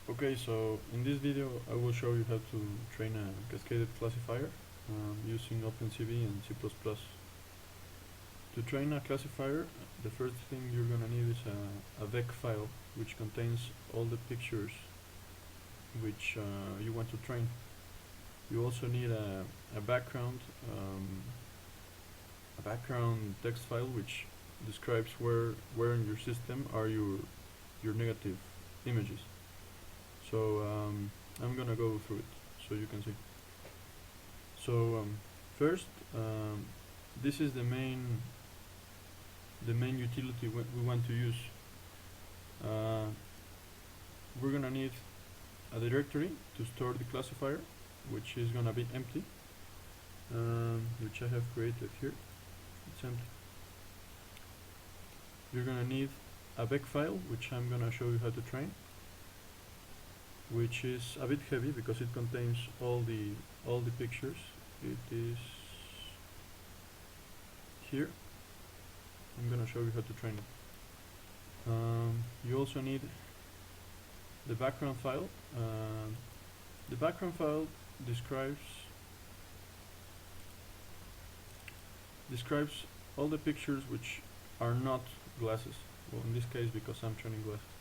Okay, so in this video I will show you how to train a cascaded classifier using OpenCV and C++. To train a classifier, the first thing you're gonna need is a VEC file which contains all the pictures which you want to train. You also need a background text file which describes where in your system are your negative images. So I'm gonna go through it so you can see. So first, this is the main utility we want to use. We're gonna need a directory to store the classifier, which is gonna be empty, which I have created here. It's empty. You're gonna need a VEC file, which I'm gonna show you how to train, which is a bit heavy because it contains all the pictures. It is here. I'm gonna show you how to train it. You also need the background file. The background file describes all the pictures which are not glasses. Well, in this case, because I'm training glasses.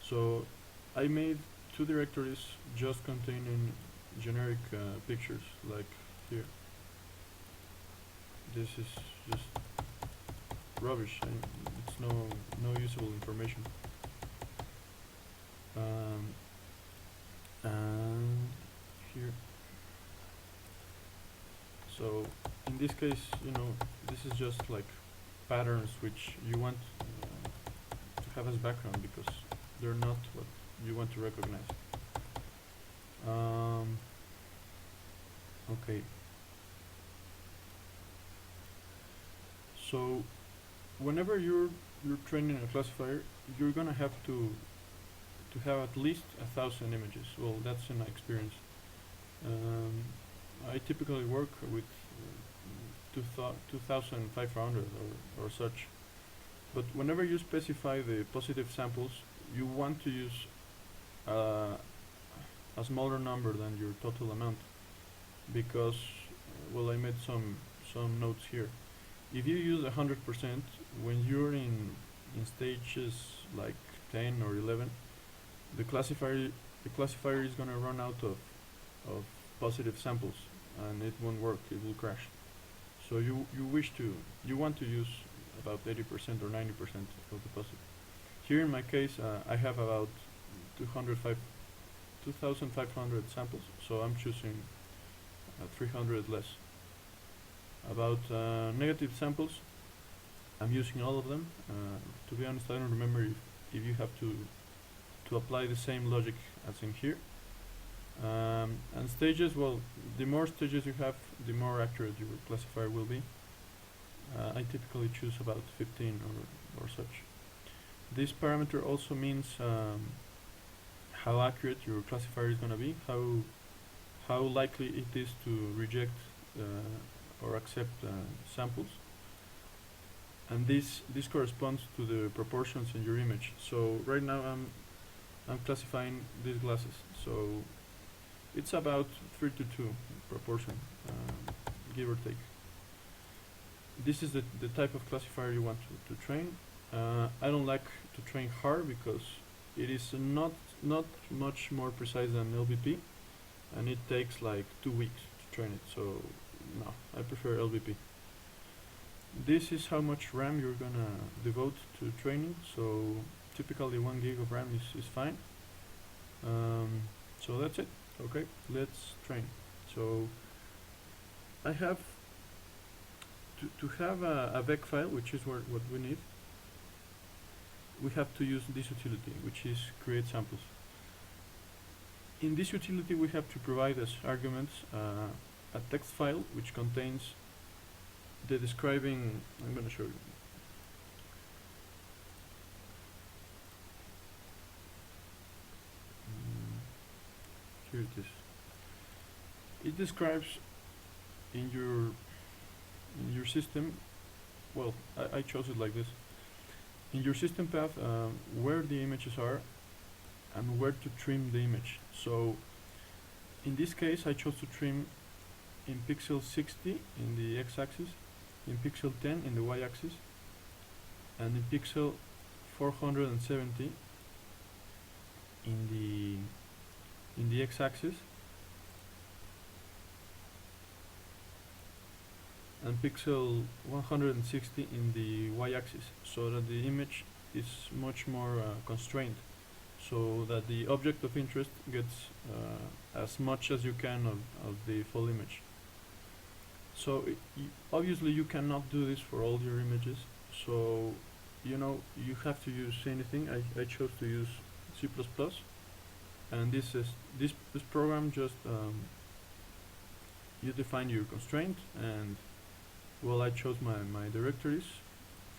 So I made two directories just containing generic pictures, like here. This is just rubbish, and it's no usable information. And here. So in this case, this is just like patterns which you want to have as background because they're not what you want to recognize. Okay. So whenever you're training a classifier, you're gonna have to have at least 1,000 images. Well, that's in my experience. I typically work with 2,500 or such. But whenever you specify the positive samples, you want to use a smaller number than your total amount, because well, I made some notes here. If you use 100%, when you're in stages like 10 or 11, the classifier is gonna run out of positive samples, and it won't work. It will crash. So you want to use about 80% or 90% of the positive. Here in my case, I have about 2,500 samples, so I'm choosing 300 less. About negative samples, I'm using all of them. To be honest, I don't remember if you have to apply the same logic as in here. And stages, well, the more stages you have, the more accurate your classifier will be. I typically choose about 15 or such. This parameter also means how accurate your classifier is going to be, how likely it is to reject or accept samples. And this corresponds to the proportions in your image. So right now I'm classifying these glasses, so it's about 3:2 proportion, give or take. This is the type of classifier you want to train. I don't like to train hard because it is not much more precise than LBP, and it takes like 2 weeks to train it, so no, I prefer LBP. This is how much RAM you're gonna devote to training, so typically 1 gig of RAM is fine. So that's it. Okay, let's train. So I have to have a VEC file, which is what we need. We have to use this utility, which is create samples. In this utility, we have to provide as arguments a text file which contains the describing. I'm going to show you. Here it is. It describes in your system. Well, I chose it like this. In your system path, where the images are, and where to trim the image. So in this case I chose to trim in pixel 60 in the x-axis, in pixel 10 in the y-axis, and in pixel 470 in the x-axis, and pixel 160 in the y-axis, so that the image is much more constrained, so that the object of interest gets as much as you can of the full image. So obviously you cannot do this for all your images, so you have to use anything. I chose to use C++, and this program just you define your constraint, and well, I chose my directories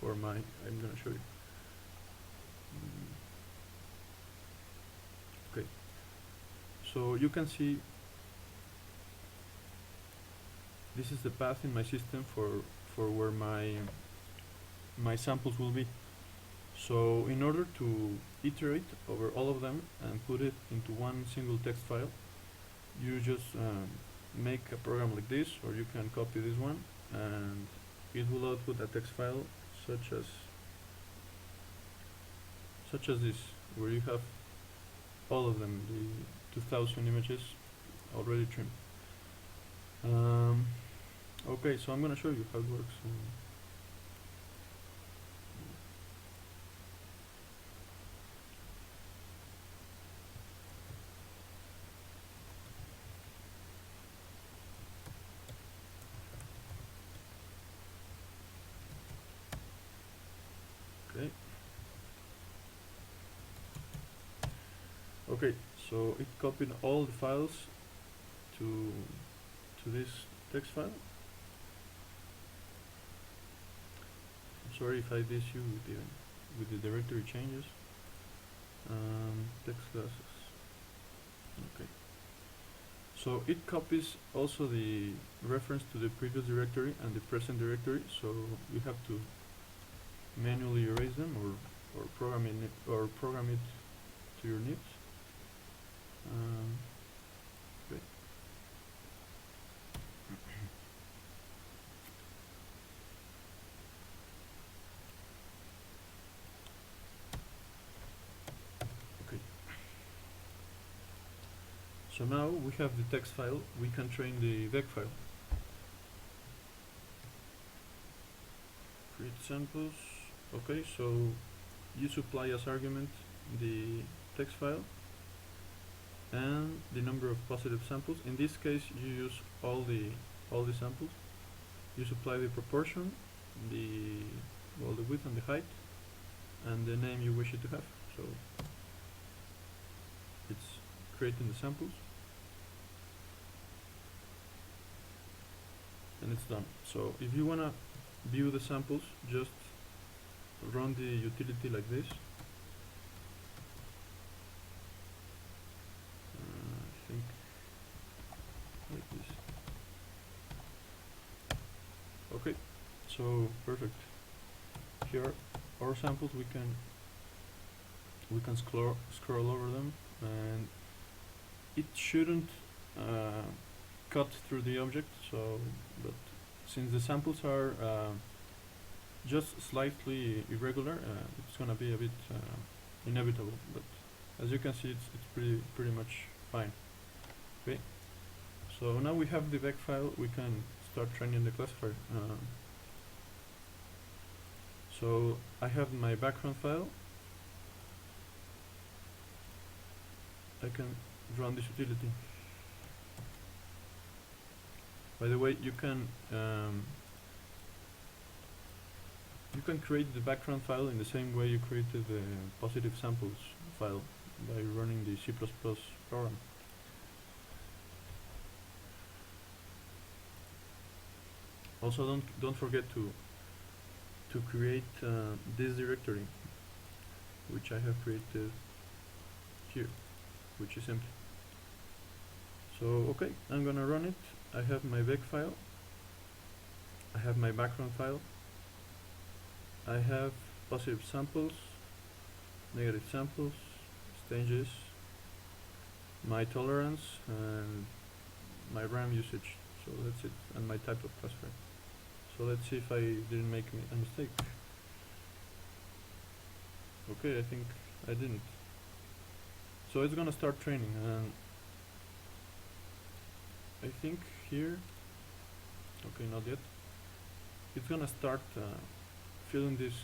for my, I'm gonna show you. Okay, so you can see this is the path in my system for where my samples will be. So in order to iterate over all of them and put it into one single text file, you just make a program like this, or you can copy this one, and it will output a text file such as this, where you have all of them, the 2000 images already trimmed. Okay, so I'm gonna show you how it works. Okay, so it copied all the files to this text file. I'm sorry if I did you with the directory changes. Text classes. Okay. So it copies also the reference to the previous directory and the present directory. So you have to manually erase them or program it to your needs. Great. Okay. So now we have the text file. We can train the vec file. Create samples. Okay, so you supply as argument the text file and the number of positive samples. In this case, you use all the samples. You supply the proportion, the width and the height, and the name you wish it to have. So it's creating the samples, and it's done. So if you wanna view the samples, just run the utility like this. Like this. Okay, so perfect. Here our samples, we can scroll over them, and it shouldn't cut through the object. So, but since the samples are just slightly irregular, it's gonna be a bit inevitable. But as you can see, it's pretty much fine. Okay. So now we have the vec file, we can start training the classifier. So I have my background file. I can run this utility. By the way, you can create the background file in the same way you created the positive samples file by running the C++ program. Also, don't forget to create this directory, which I have created here, which is empty. So okay, I'm gonna run it. I have my vec file, I have my background file, I have positive samples, negative samples, stages, my tolerance and my RAM usage. So that's it, and my type of classifier. So let's see if I didn't make a mistake. Okay, I think I didn't. So it's gonna start training, and I think here, okay, not yet. It's gonna start filling this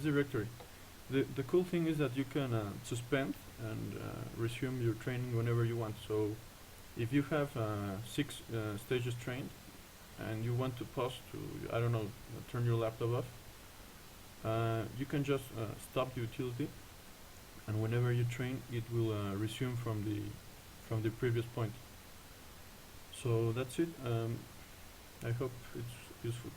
directory. The cool thing is that you can suspend and resume your training whenever you want. So if you have 6 stages trained and you want to pause to, I don't know, turn your laptop off, you can just stop the utility, and whenever you train, it will resume from the previous point. So that's it. I hope it's useful.